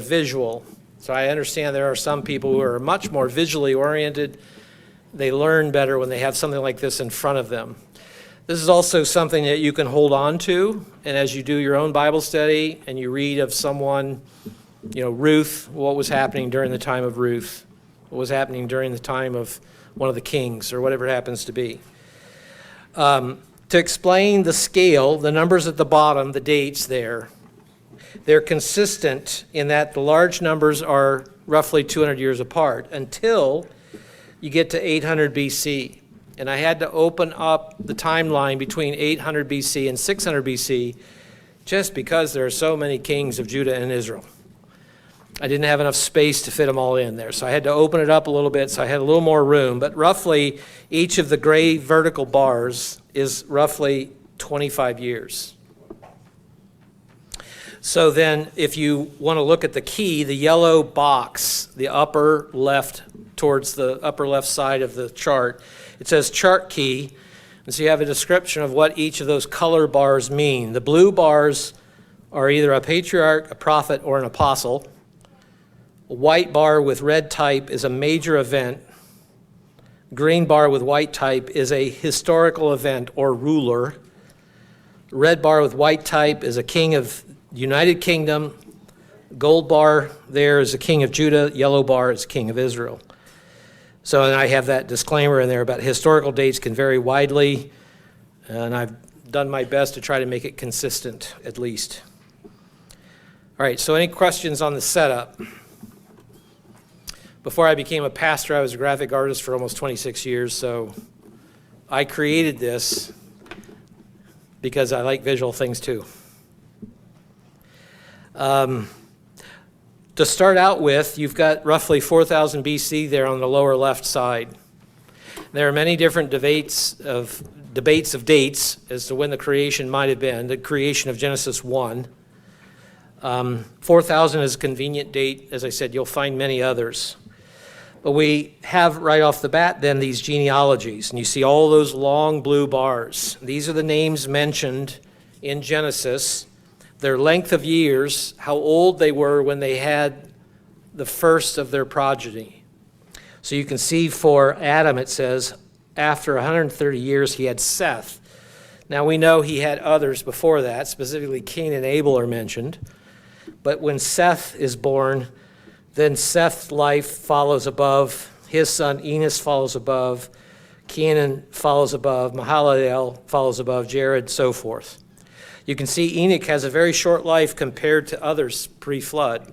visual. So I understand there are some people who are much more visually oriented. They learn better when they have something like this in front of them. This is also something that you can hold on to, and as you do your own Bible study and you read of someone, Ruth, what was happening during the time of Ruth, what was happening during the time of one of the kings, or whatever it happens to be. To explain the scale, the numbers at the bottom, the dates there, they're consistent in that the large numbers are roughly 200 years apart until you get to 800 BC. And I had to open up the timeline between 800 BC and 600 BC just because there are so many kings of Judah and Israel. I didn't have enough space to fit them all in there, so I had to open it up a little bit so I had a little more room. But roughly, each of the gray vertical bars is roughly 25 years. So then if you want to look at the key, the yellow box, the upper left, towards the upper left side of the chart, it says chart key. And so you have a description of what each of those color bars mean. The blue bars are either a patriarch, a prophet, or an apostle. A white bar with red type is a major event. Green bar with white type is a historical event or ruler. Red bar with white type is a king of United Kingdom. Gold bar there is a king of Judah. Yellow bar is king of Israel. So, and I have that disclaimer in there about historical dates can vary widely, and I've done my best to try to make it consistent, at least. All right, so any questions on the setup? Before I became a pastor, I was a graphic artist for almost 26 years, so I created this because I like visual things too. To start out with, you've got roughly 4000 BC there on the lower left side. There are many different debates of dates as to when the creation might have been, the creation of Genesis 1. 4000 is a convenient date. As I said, you'll find many others. But we have right off the bat then these genealogies, and you see all those long blue bars. These are the names mentioned in Genesis, their length of years, how old they were when they had the first of their progeny. So you can see for Adam, it says, after 130 years, he had Seth. Now we know he had others before that, specifically Cain and Abel are mentioned. But when Seth is born, then Seth's life follows above, his son Enos follows above, Canaan follows above, Mahalalel follows above, Jared, so forth. You can see Enoch has a very short life compared to others pre-flood.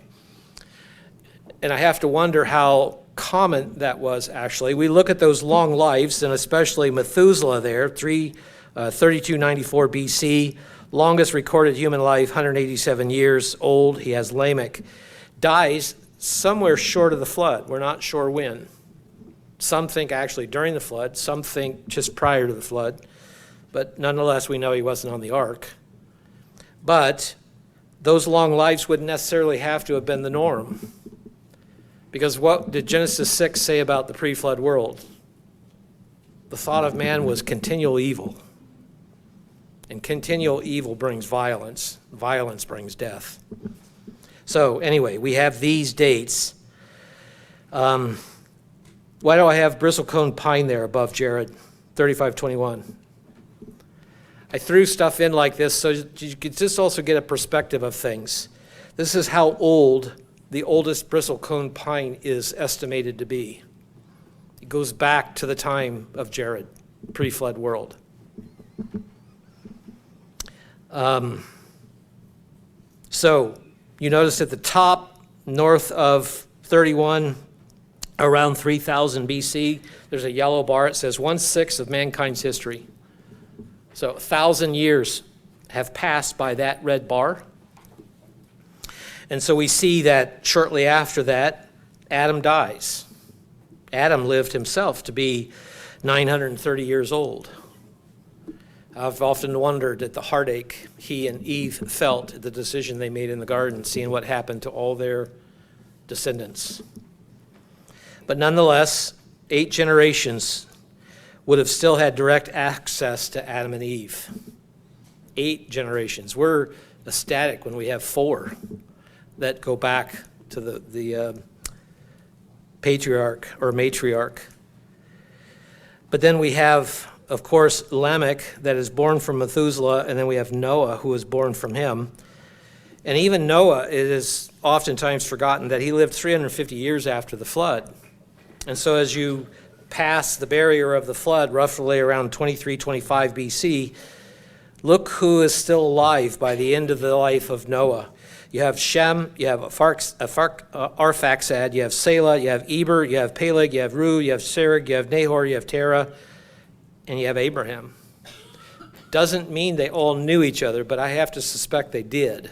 And I have to wonder how common that was actually. We look at those long lives, and especially Methuselah there, 3294 BC, longest recorded human life, 187 years old. He has Lamech, dies somewhere short of the flood. We're not sure when. Some think actually during the flood, some think just prior to the flood. But nonetheless, we know he wasn't on the ark. But those long lives wouldn't necessarily have to have been the norm. Because what did Genesis 6 say about the pre-flood world? The thought of man was continual evil. And continual evil brings violence. Violence brings death. So anyway, we have these dates. Why do I have bristlecone pine there above Jared, 3521? I threw stuff in like this so you could just also get a perspective of things. This is how old the oldest bristlecone pine is estimated to be. It goes back to the time of Jared, pre-flood world. So you notice at the top, north of 31, around 3000 BC, there's a yellow bar. It says 1/6 of mankind's history. So 1,000 years have passed by that red bar. And so we see that shortly after that, Adam dies. Adam lived himself to be 930 years old. I've often wondered at the heartache he and Eve felt at the decision they made in the garden, seeing what happened to all their descendants. But nonetheless, 8 generations would have still had direct access to Adam and Eve. 8 generations. We're ecstatic when we have 4 that go back to the patriarch or matriarch. But then we have, of course, Lamech that is born from Methuselah, and then we have Noah who is born from him. And even Noah, it is oftentimes forgotten that he lived 350 years after the flood. And so as you pass the barrier of the flood, roughly around 2325 BC, look who is still alive by the end of the life of Noah. You have Shem, you have Arphaxad, you have Selah, you have Eber, you have Peleg, you have Ru, you have Serug, you have Nahor, you have Terah, and you have Abraham. Doesn't mean they all knew each other, but I have to suspect they did.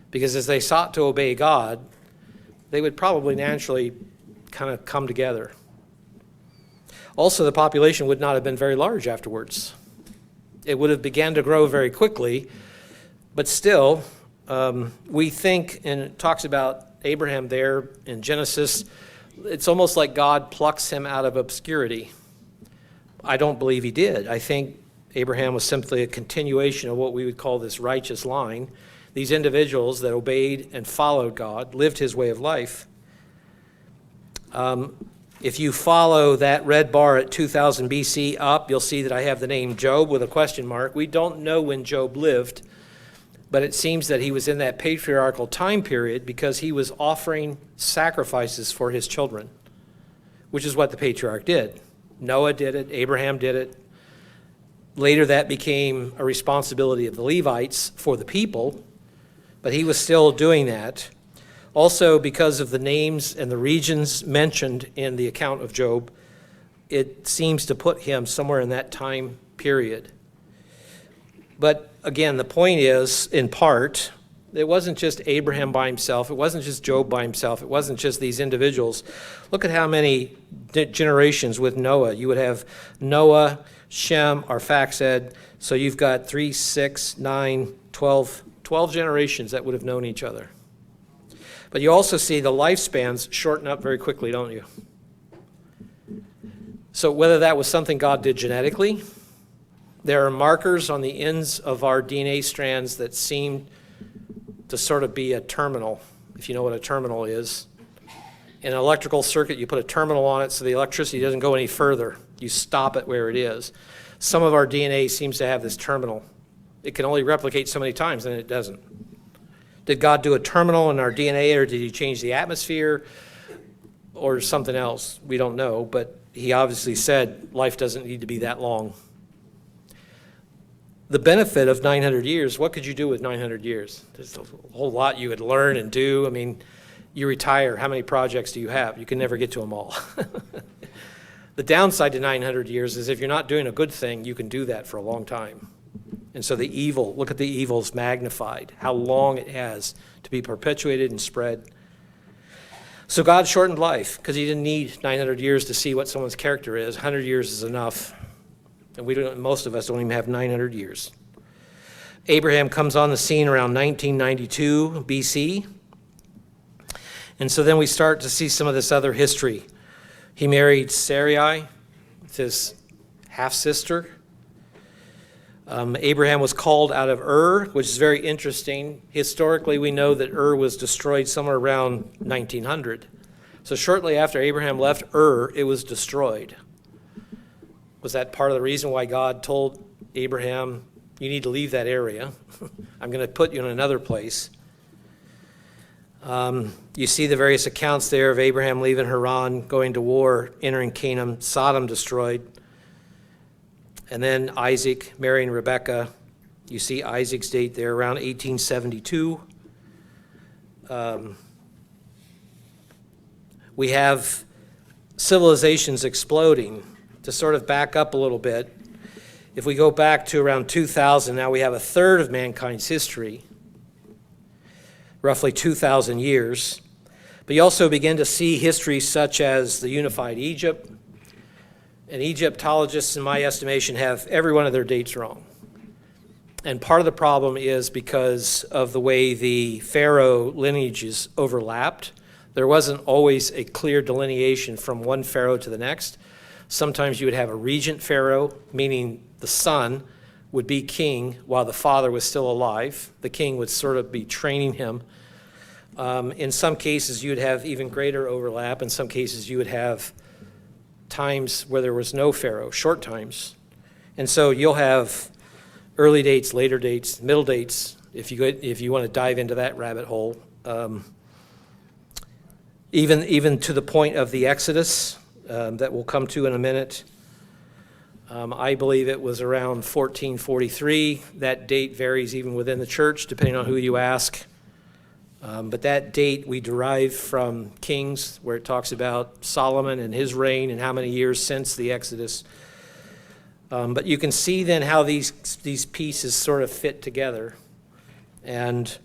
Because as they sought to obey God, they would probably naturally kind of come together. Also, the population would not have been very large afterwards. It would have began to grow very quickly, but still, we think, and it talks about Abraham there in Genesis, it's almost like God plucks him out of obscurity. I don't believe he did. I think Abraham was simply a continuation of what we would call this righteous line. These individuals that obeyed and followed God, lived his way of life. If you follow that red bar at 2000 BC up, you'll see that I have the name Job with a question mark. We don't know when Job lived, but it seems that he was in that patriarchal time period because he was offering sacrifices for his children, which is what the patriarch did. Noah did it, Abraham did it. Later that became a responsibility of the Levites for the people, but he was still doing that. Also, because of the names and the regions mentioned in the account of Job, it seems to put him somewhere in that time period. But again, the point is, in part, it wasn't just Abraham by himself. It wasn't just Job by himself. It wasn't just these individuals. Look at how many generations with Noah. You would have Noah, Shem, Arphaxad. So you've got 3, 6, 9, 12 generations that would have known each other. But you also see the lifespans shorten up very quickly, don't you? So whether that was something God did genetically, there are markers on the ends of our DNA strands that seem to sort of be a terminal, if you know what a terminal is. In an electrical circuit, you put a terminal on it so the electricity doesn't go any further. You stop it where it is. Some of our DNA seems to have this terminal. It can only replicate so many times, and it doesn't. Did God do a terminal in our DNA, or did he change the atmosphere, or something else? We don't know, but he obviously said life doesn't need to be that long. The benefit of 900 years, what could you do with 900 years? There's a whole lot you could learn and do. I mean, you retire, how many projects do you have? You can never get to them all. The downside to 900 years is if you're not doing a good thing, you can do that for a long time. And so the evil, look at the evils magnified, how long it has to be perpetuated and spread. So God shortened life because he didn't need 900 years to see what someone's character is. 100 years is enough. And most of us don't even have 900 years. Abraham comes on the scene around 1992 BC. And so then we start to see some of this other history. He married Sarai, his half-sister. Abraham was called out of Ur, which is very interesting. Historically, we know that Ur was destroyed somewhere around 1900. So shortly after Abraham left Ur, it was destroyed. Was that part of the reason why God told Abraham, you need to leave that area? I'm going to put you in another place. You see the various accounts there of Abraham leaving Haran, going to war, entering Canaan, Sodom destroyed. And then Isaac marrying Rebekah. You see Isaac's date there around 1872. We have civilizations exploding. To sort of back up a little bit, if we go back to around 2000, now we have a third of mankind's history, roughly 2,000 years. But you also begin to see history such as the unified Egypt. And Egyptologists, in my estimation, have every one of their dates wrong. And part of the problem is because of the way the pharaoh lineages overlapped. There wasn't always a clear delineation from one pharaoh to the next. Sometimes you would have a regent pharaoh, meaning the son would be king while the father was still alive. The king would sort of be training him. In some cases, you'd have even greater overlap. In some cases, you would have times where there was no pharaoh, short times. And so you'll have early dates, later dates, middle dates, if you want to dive into that rabbit hole. Even to the point of the Exodus that we'll come to in a minute. I believe it was around 1443. That date varies even within the church, depending on who you ask. But that date we derive from Kings, where it talks about Solomon and his reign and how many years since the Exodus. But you can see then how these pieces sort of fit together, and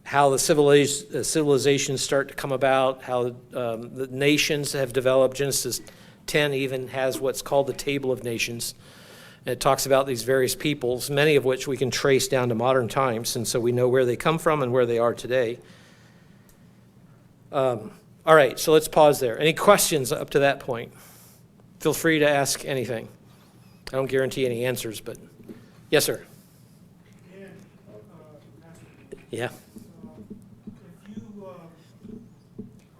how the civilizations start to come about, how the nations have developed. Genesis 10 even has what's called the Table of Nations. And it talks about these various peoples, many of which we can trace down to modern times, and so we know where they come from and where they are today. All right, so let's pause there. Any questions up to that point? Feel free to ask anything. I don't guarantee any answers, but yes, sir. Yeah. If you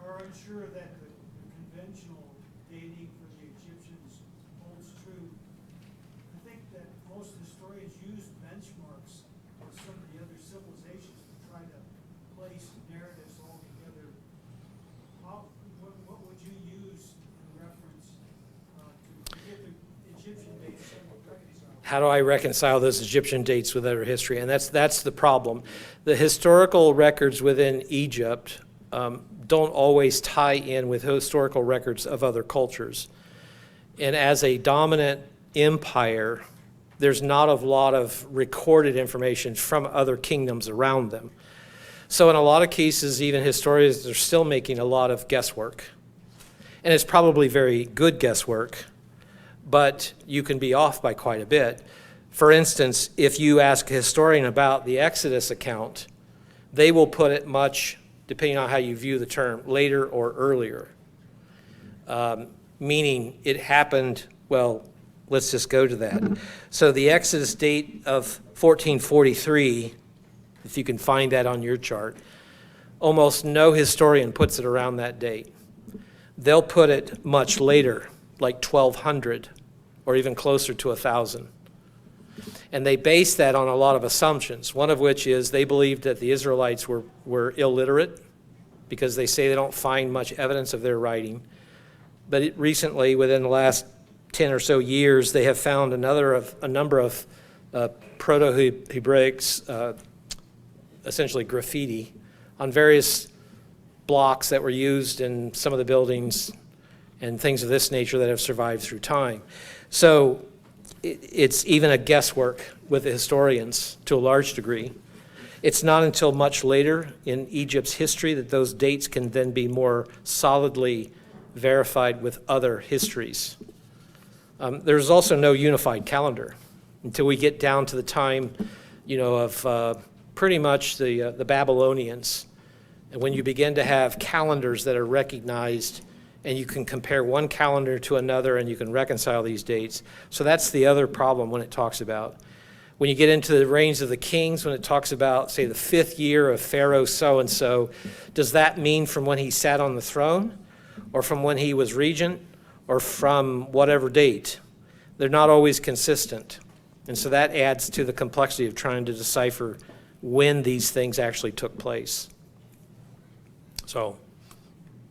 are unsure that the conventional dating for the Egyptians holds true, I think that most historians use benchmarks of some of the other civilizations to try to place narratives all together. What would you use in reference to get the Egyptian dates somewhat reconciled? How do I reconcile those Egyptian dates with other history? And that's the problem. The historical records within Egypt don't always tie in with historical records of other cultures. And as a dominant empire, there's not a lot of recorded information from other kingdoms around them. So in a lot of cases, even historians are still making a lot of guesswork. And it's probably very good guesswork, but you can be off by quite a bit. For instance, if you ask a historian about the Exodus account, they will put it much, depending on how you view the term, later or earlier. Meaning it happened, well, let's just go to that. So the Exodus date of 1443, if you can find that on your chart, almost no historian puts it around that date. They'll put it much later, like 1200, or even closer to 1000. And they base that on a lot of assumptions, one of which is they believed that the Israelites were illiterate because they say they don't find much evidence of their writing. But recently, within the last 10 or so years, they have found a number of Proto-Hebraics, essentially graffiti, on various blocks that were used in some of the buildings and things of this nature that have survived through time. So it's even a guesswork with the historians to a large degree. It's not until much later in Egypt's history that those dates can then be more solidly verified with other histories. There's also no unified calendar until we get down to the time, of pretty much the Babylonians. And when you begin to have calendars that are recognized, and you can compare one calendar to another and you can reconcile these dates. So that's the other problem when it talks about. When you get into the reigns of the kings, when it talks about, say, the 5th year of Pharaoh so-and-so, does that mean from when he sat on the throne, or from when he was regent, or from whatever date? They're not always consistent. And so that adds to the complexity of trying to decipher when these things actually took place. So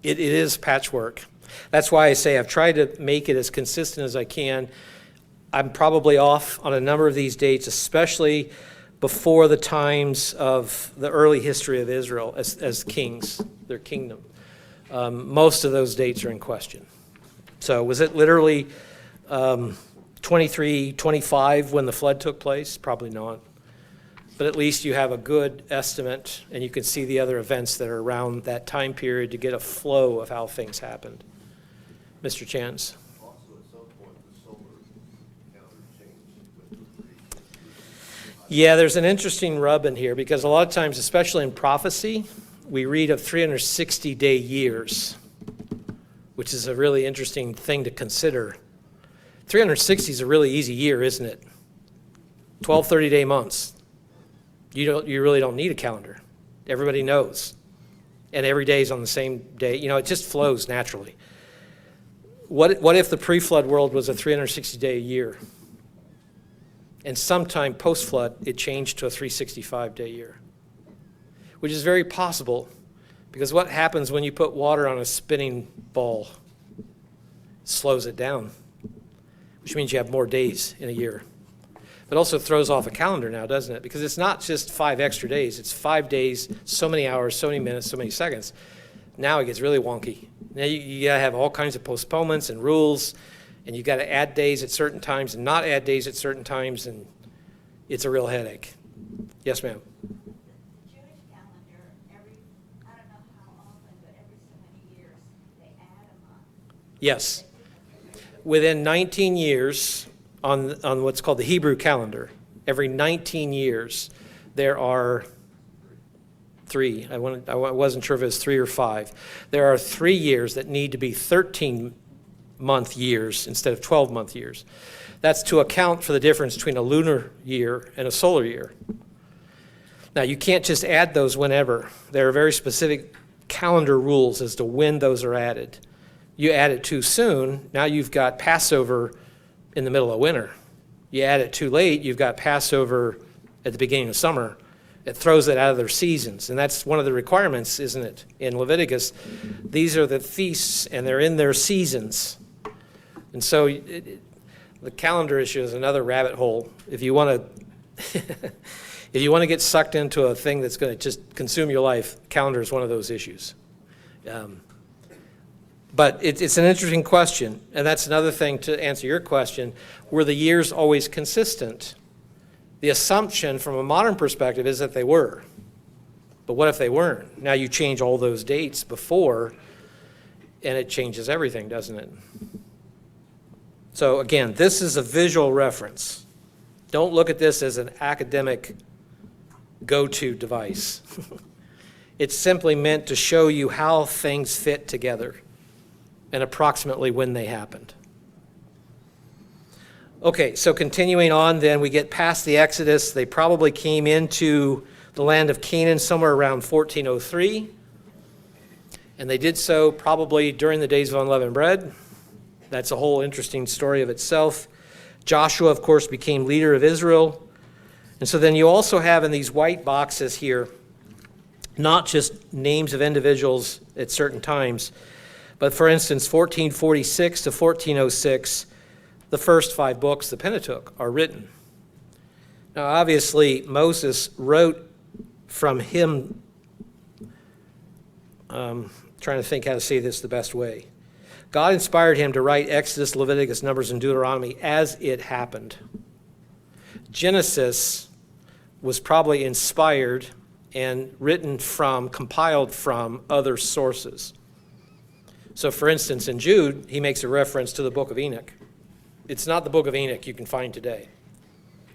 it is patchwork. That's why I say I've tried to make it as consistent as I can. I'm probably off on a number of these dates, especially before the times of the early history of Israel as kings, their kingdom. Most of those dates are in question. So was it literally 23, 25 when the flood took place? Probably not. But at least you have a good estimate, and you can see the other events that are around that time period to get a flow of how things happened. Mr. Chance. Also, at some point, the solar calendar changed. Yeah, there's an interesting rub in here, because a lot of times, especially in prophecy, we read of 360-day years, which is a really interesting thing to consider. 360 is a really easy year, isn't it? 12 30-day months. You really don't need a calendar. Everybody knows. and every day is on the same day. It just flows naturally. What if the pre-flood world was a 360-day a year? And sometime post-flood, it changed to a 365-day year, which is very possible, because what happens when you put water on a spinning ball? It slows it down, which means you have more days in a year. It also throws off a calendar now, doesn't it? Because it's not just 5 extra days. It's 5 days, so many hours, so many minutes, so many seconds. Now it gets really wonky. Now you got to have all kinds of postponements and rules, and you got to add days at certain times and not add days at certain times, and it's a real headache. Yes, ma'am. The Jewish calendar, I don't know how often, but every so many years, they add a month. Yes. Within 19 years, on what's called the Hebrew calendar, every 19 years, there are 3. I wasn't sure if it was 3 or 5. There are 3 years that need to be 13-month years instead of 12-month years. That's to account for the difference between a lunar year and a solar year. Now, you can't just add those whenever. There are very specific calendar rules as to when those are added. You add it too soon, now you've got Passover in the middle of winter. You add it too late, you've got Passover at the beginning of summer. It throws it out of their seasons, and that's one of the requirements, isn't it, in Leviticus? These are the feasts, and they're in their seasons. And so the calendar issue is another rabbit hole. If you want to get sucked into a thing that's going to just consume your life, calendar is one of those issues. But it's an interesting question, and that's another thing to answer your question. Were the years always consistent? The assumption from a modern perspective is that they were. But what if they weren't? Now you change all those dates before, and it changes everything, doesn't it? So again, this is a visual reference. Don't look at this as an academic go-to device. It's simply meant to show you how things fit together and approximately when they happened. Okay, so continuing on then, we get past the Exodus. They probably came into the land of Canaan somewhere around 1403, and they did so probably during the days of unleavened bread. That's a whole interesting story of itself. Joshua, of course, became leader of Israel. And so then you also have in these white boxes here, not just names of individuals at certain times, but for instance, 1446 to 1406, the first 5 books, the Pentateuch, are written. Now, obviously, Moses wrote from him, trying to think how to say this the best way. God inspired him to write Exodus, Leviticus, Numbers, and Deuteronomy as it happened. Genesis was probably inspired and written from, compiled from other sources. So, for instance, in Jude, he makes a reference to the book of Enoch. It's not the book of Enoch you can find today.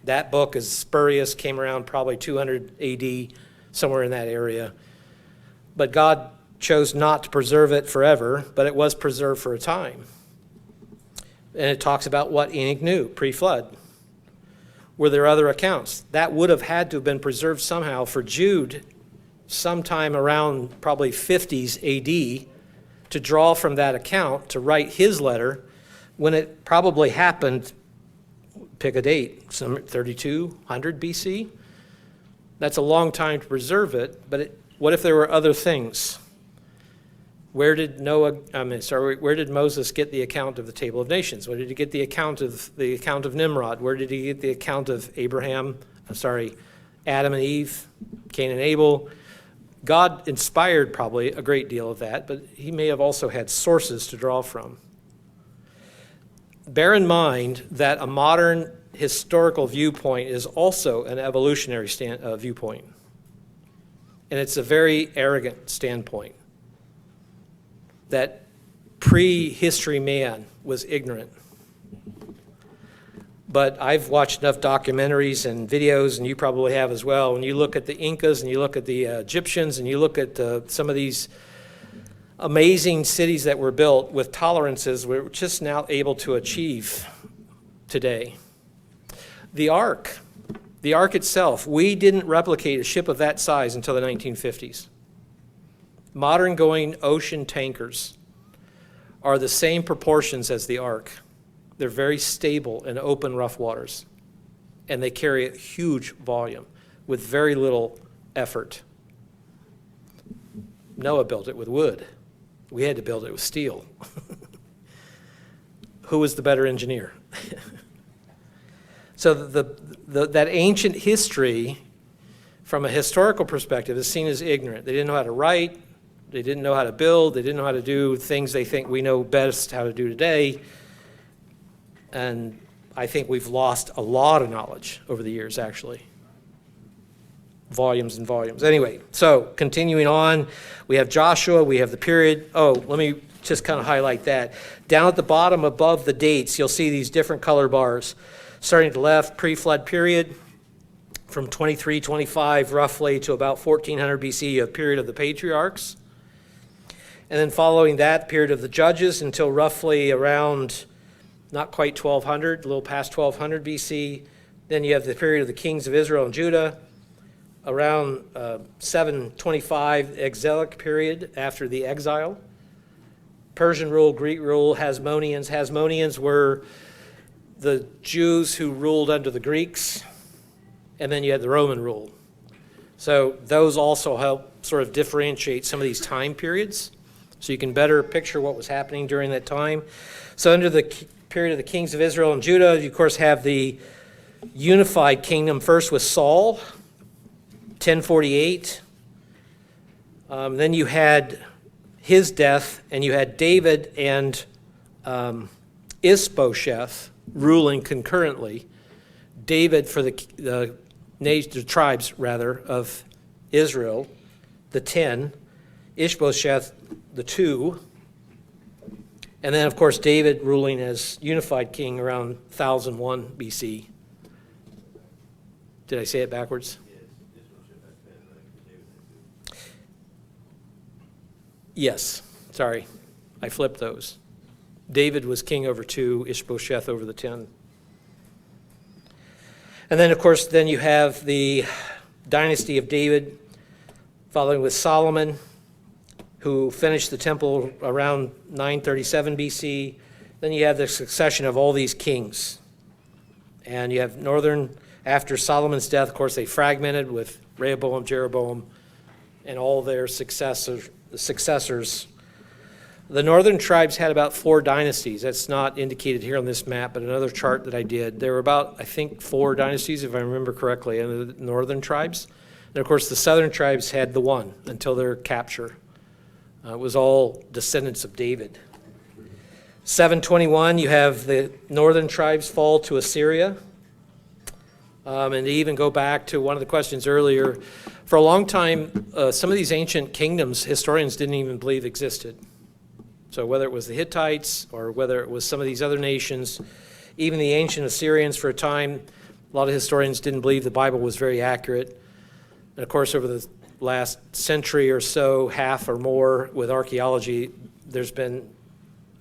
That book is spurious, came around probably 200 AD, somewhere in that area. But God chose not to preserve it forever, but it was preserved for a time. And it talks about what Enoch knew pre-flood. Were there other accounts? That would have had to have been preserved somehow for Jude sometime around probably 50s AD to draw from that account to write his letter when it probably happened, pick a date, some 3200 BC. That's a long time to preserve it, but what if there were other things? Where did Moses get the account of the Table of Nations? Where did he get the account of Nimrod? Where did he get the account of Adam and Eve, Cain and Abel? God inspired probably a great deal of that, but he may have also had sources to draw from. Bear in mind that a modern historical viewpoint is also an evolutionary viewpoint. And it's a very arrogant standpoint that pre-history man was ignorant. But I've watched enough documentaries and videos, and you probably have as well. When you look at the Incas and you look at the Egyptians and you look at some of these amazing cities that were built with tolerances we're just now able to achieve today. The Ark itself, we didn't replicate a ship of that size until the 1950s. modern going ocean tankers are the same proportions as the Ark. They're very stable in open, rough waters, and they carry a huge volume with very little effort. Noah built it with wood. We had to build it with steel. Who was the better engineer? So that ancient history, from a historical perspective, is seen as ignorant. They didn't know how to write. They didn't know how to build. They didn't know how to do things they think we know best how to do today. And I think we've lost a lot of knowledge over the years, actually. Volumes and volumes. Anyway, so continuing on, we have Joshua, we have the period. Oh, let me just kind of highlight that. Down at the bottom above the dates, you'll see these different color bars. Starting at the left, pre-flood period, from 2325 roughly to about 1400 BC, you have period of the patriarchs. And then following that, period of the judges until roughly around, not quite 1200, a little past 1200 BC. Then you have the period of the kings of Israel and Judah, around 725, exilic period after the exile. Persian rule, Greek rule, Hasmoneans. Hasmoneans were the Jews who ruled under the Greeks, and then you had the Roman rule. So those also help sort of differentiate some of these time periods, so you can better picture what was happening during that time. So under the period of the kings of Israel and Judah, you of course have the unified kingdom, first with Saul, 1048. Then you had his death, and you had David and Ishbosheth ruling concurrently. David for the tribes, rather, of Israel, the 10. Ishbosheth, the 2. And then, of course, David ruling as unified king around 1001 BC. Did I say it backwards? Yes, sorry, I flipped those. David was king over 2, Ishbosheth over the 10. And then, of course, then you have the dynasty of David, following with Solomon, who finished the temple around 937 BC. Then you have the succession of all these kings. And you have northern, after Solomon's death, of course, they fragmented with Rehoboam, Jeroboam, and all their successors. The northern tribes had about 4 dynasties. That's not indicated here on this map, but another chart that I did. There were about, I think, 4 dynasties, if I remember correctly, in the northern tribes. And of course, the southern tribes had the one until their capture. It was all descendants of David. 721, you have the northern tribes fall to Assyria. And to even go back to one of the questions earlier, for a long time, some of these ancient kingdoms, historians didn't even believe existed. So whether it was the Hittites or whether it was some of these other nations, even the ancient Assyrians for a time, a lot of historians didn't believe the Bible was very accurate. And of course, over the last century or so, half or more, with archaeology, there's been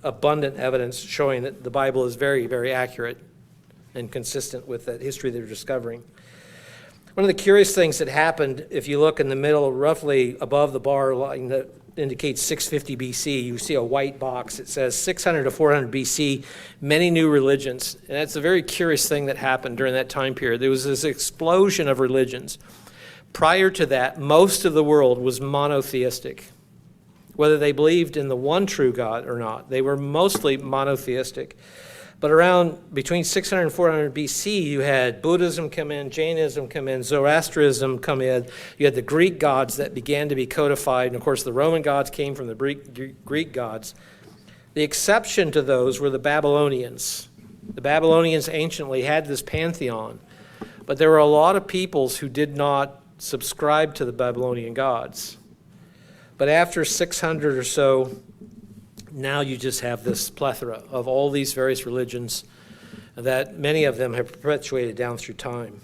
abundant evidence showing that the Bible is very, very accurate and consistent with that history they're discovering. One of the curious things that happened, if you look in the middle, roughly above the bar line that indicates 650 BC, you see a white box. It says 600 to 400 BC, many new religions. And that's a very curious thing that happened during that time period. There was this explosion of religions. Prior to that, most of the world was monotheistic. Whether they believed in the one true God or not, they were mostly monotheistic. But around between 600 and 400 BC, you had Buddhism come in, Jainism come in, Zoroastrianism come in. You had the Greek gods that began to be codified. And of course, the Roman gods came from the Greek gods. The exception to those were the Babylonians. The Babylonians anciently had this pantheon, but there were a lot of peoples who did not subscribe to the Babylonian gods. But after 600 or so, now you just have this plethora of all these various religions that many of them have perpetuated down through time.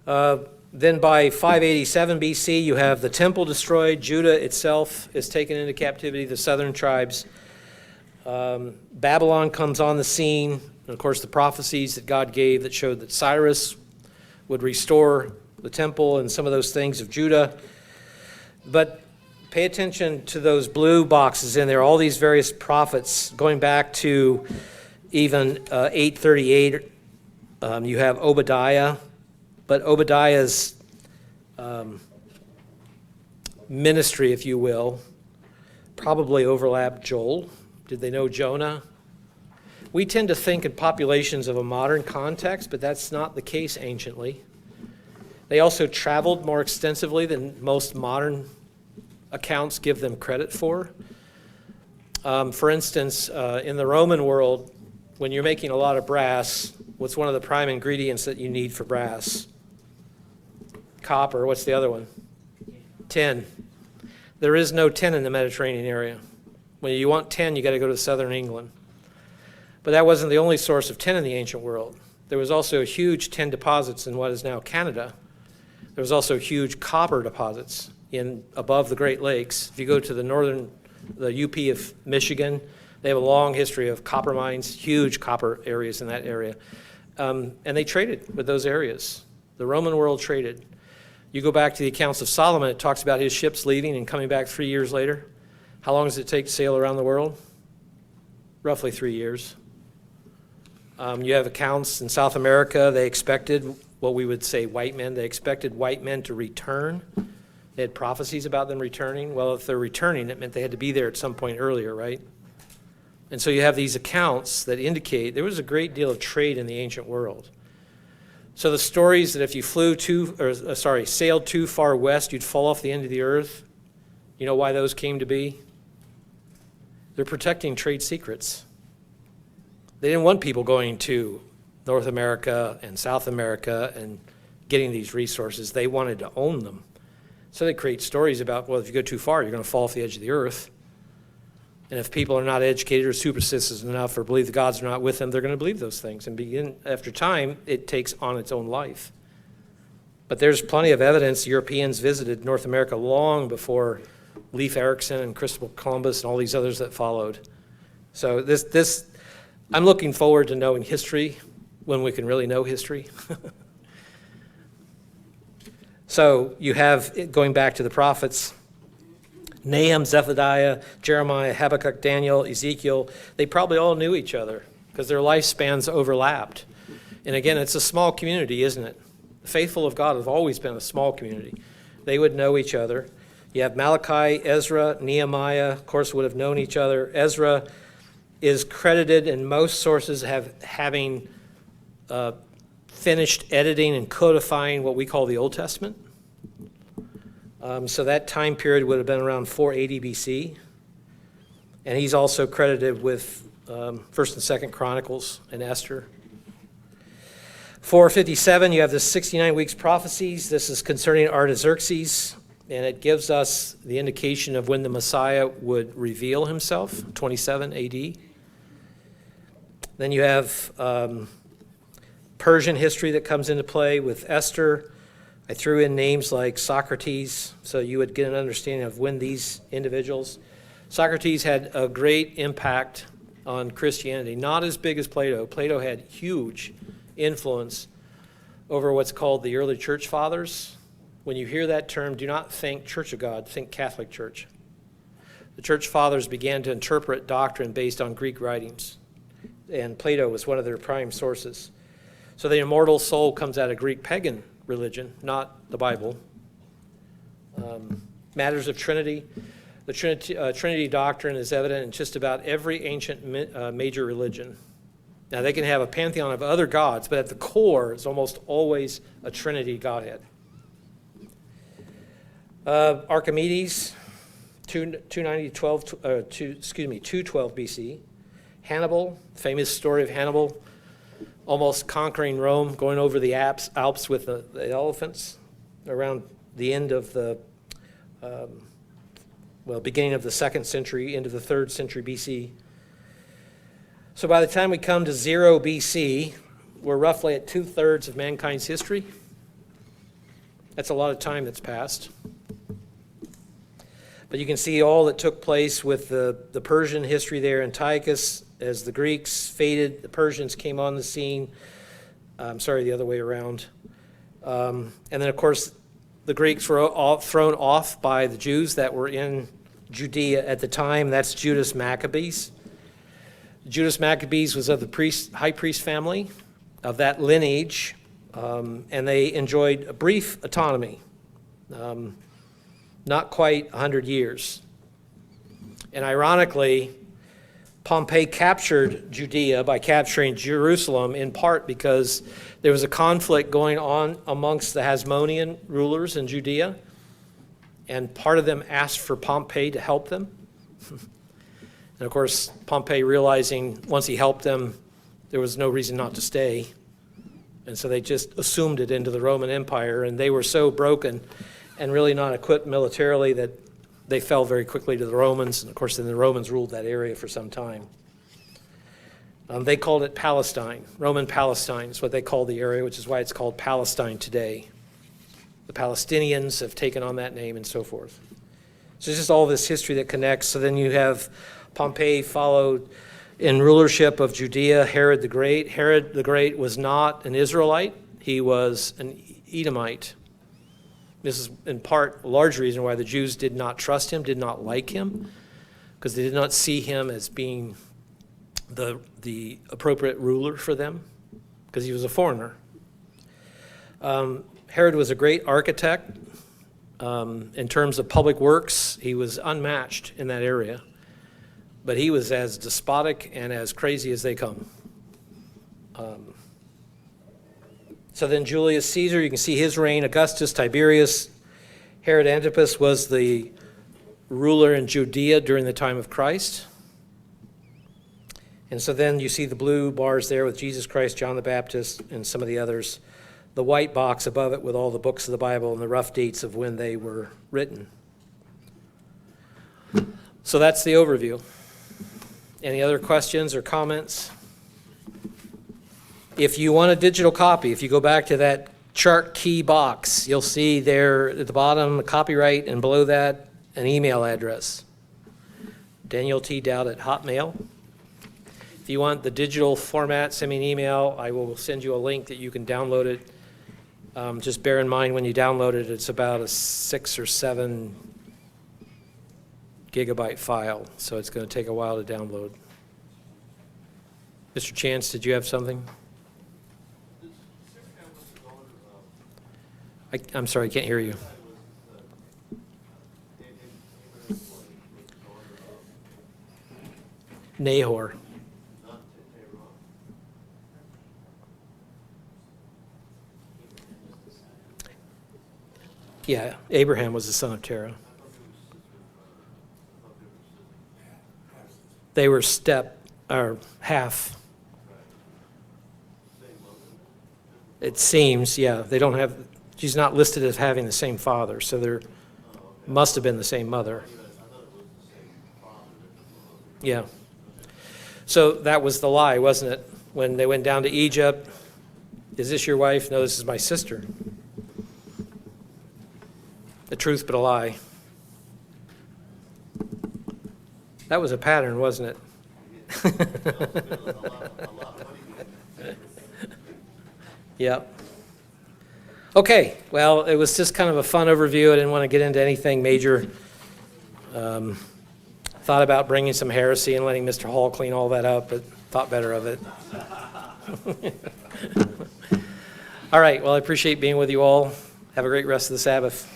Then by 587 BC, you have the temple destroyed. Judah itself is taken into captivity, the southern tribes. Babylon comes on the scene. And of course, the prophecies that God gave that showed that Cyrus would restore the temple and some of those things of Judah. But Pay attention to those blue boxes in there, all these various prophets going back to even 838. You have Obadiah, but Obadiah's ministry, if you will, probably overlapped Joel. Did they know Jonah? We tend to think in populations of a modern context, but that's not the case anciently. They also traveled more extensively than most modern accounts give them credit for. For instance, in the Roman world, when you're making a lot of brass, what's one of the prime ingredients that you need for brass? Copper. What's the other one? Tin. There is no tin in the Mediterranean area. When you want tin, you got to go to southern England. But that wasn't the only source of tin in the ancient world. There was also huge tin deposits in what is now Canada. There was also huge copper deposits above the Great Lakes. If you go to the UP of Michigan, they have a long history of copper mines, huge copper areas in that area. And they traded with those areas. The Roman world traded. You go back to the accounts of Solomon, it talks about his ships leaving and coming back 3 years later. How long does it take to sail around the world? Roughly 3 years. You have accounts in South America, they expected what we would say white men. They expected white men to return. They had prophecies about them returning. Well, if they're returning, it meant they had to be there at some point earlier, right? And so you have these accounts that indicate there was a great deal of trade in the ancient world. So the stories that if you sailed too far west, you'd fall off the end of the earth, you know why those came to be? They're protecting trade secrets. They didn't want people going to North America and South America and getting these resources. They wanted to own them. So they create stories about, well, if you go too far, you're going to fall off the edge of the earth. And if people are not educated or superstitious enough or believe the gods are not with them, they're going to believe those things. And after time, it takes on its own life. But there's plenty of evidence Europeans visited North America long before Leif Erikson and Christopher Columbus and all these others that followed. So this I'm looking forward to knowing history when we can really know history. So you have, going back to the prophets, Nahum, Zephaniah, Jeremiah, Habakkuk, Daniel, Ezekiel, they probably all knew each other because their lifespans overlapped. And again, it's a small community, isn't it? The faithful of God have always been a small community. They would know each other. You have Malachi, Ezra, Nehemiah, of course, would have known each other. Ezra is credited in most sources having finished editing and codifying what we call the Old Testament. So that time period would have been around 480 BC. And he's also credited with 1st and 2nd Chronicles and Esther. 457, you have the 69 weeks prophecies. This is concerning Artaxerxes, and it gives us the indication of when the Messiah would reveal himself, 27 AD. Then you have Persian history that comes into play with Esther. I threw in names like Socrates, so you would get an understanding of when these individuals. Socrates had a great impact on Christianity, not as big as Plato. Plato had huge influence over what's called the early church fathers. When you hear that term, do not think Church of God, think Catholic Church. The church fathers began to interpret doctrine based on Greek writings, and Plato was one of their prime sources. So the immortal soul comes out of Greek pagan religion, not the Bible. Matters of Trinity. The Trinity doctrine is evident in just about every ancient major religion. Now, they can have a pantheon of other gods, but at the core, it's almost always a Trinity Godhead. Archimedes, 212 BC. Hannibal, famous story of Hannibal, almost conquering Rome, going over the Alps with the elephants around the end of the, beginning of the 2nd century into the 3rd century BC. So by the time we come to 0 BC, we're roughly at 2/3 of mankind's history. That's a lot of time that's passed. But you can see all that took place with the Persian history there. Antiochus, as the Greeks faded, the Persians came on the scene. The other way around. And then, of course, the Greeks were thrown off by the Jews that were in Judea at the time. That's Judas Maccabees. Judas Maccabees was of the high priest family of that lineage, and they enjoyed a brief autonomy, not quite 100 years. And ironically, Pompey captured Judea by capturing Jerusalem in part because there was a conflict going on amongst the Hasmonean rulers in Judea, and part of them asked for Pompey to help them. And of course, Pompey, realizing once he helped them, there was no reason not to stay. And so they just assumed it into the Roman Empire, and they were so broken and really not equipped militarily that they fell very quickly to the Romans. And of course, then the Romans ruled that area for some time. They called it Palestine. Roman Palestine is what they called the area, which is why it's called Palestine today. The Palestinians have taken on that name and so forth. So it's just all this history that connects. So then you have Pompey followed in rulership of Judea, Herod the Great. Herod the Great was not an Israelite. He was an Edomite. This is in part a large reason why the Jews did not trust him, did not like him, because they did not see him as being the appropriate ruler for them, because he was a foreigner. Herod was a great architect. In terms of public works, he was unmatched in that area. But he was as despotic and as crazy as they come. So then Julius Caesar, you can see his reign. Augustus, Tiberius, Herod Antipas was the ruler in Judea during the time of Christ. And so then you see the blue bars there with Jesus Christ, John the Baptist, and some of the others. The white box above it with all the books of the Bible and the rough dates of when they were written. So that's the overview. Any other questions or comments? If you want a digital copy, if you go back to that chart key box, you'll see there at the bottom, copyright, and below that, an email address. Daniel T. Dowd at Hotmail. If you want the digital format, send me an email. I will send you a link that you can download it. Just bear in mind when you download it, it's about a 6 or 7 gigabyte file, so it's going to take a while to download. Mr. Chance, did you have something? I'm sorry, I can't hear you. Nahor. Yeah, Abraham was the son of Terah. They were half. It seems, yeah. They don't have, she's not listed as having the same father, so there must have been the same mother. Yeah. So that was the lie, wasn't it? When they went down to Egypt, is this your wife? No, this is my sister. The truth but a lie. That was a pattern, wasn't it? Yep. Okay, well, it was just kind of a fun overview. I didn't want to get into anything major. Thought about bringing some heresy and letting Mr. Hall clean all that up, but thought better of it. All right, well, I appreciate being with you all. Have a great rest of the Sabbath.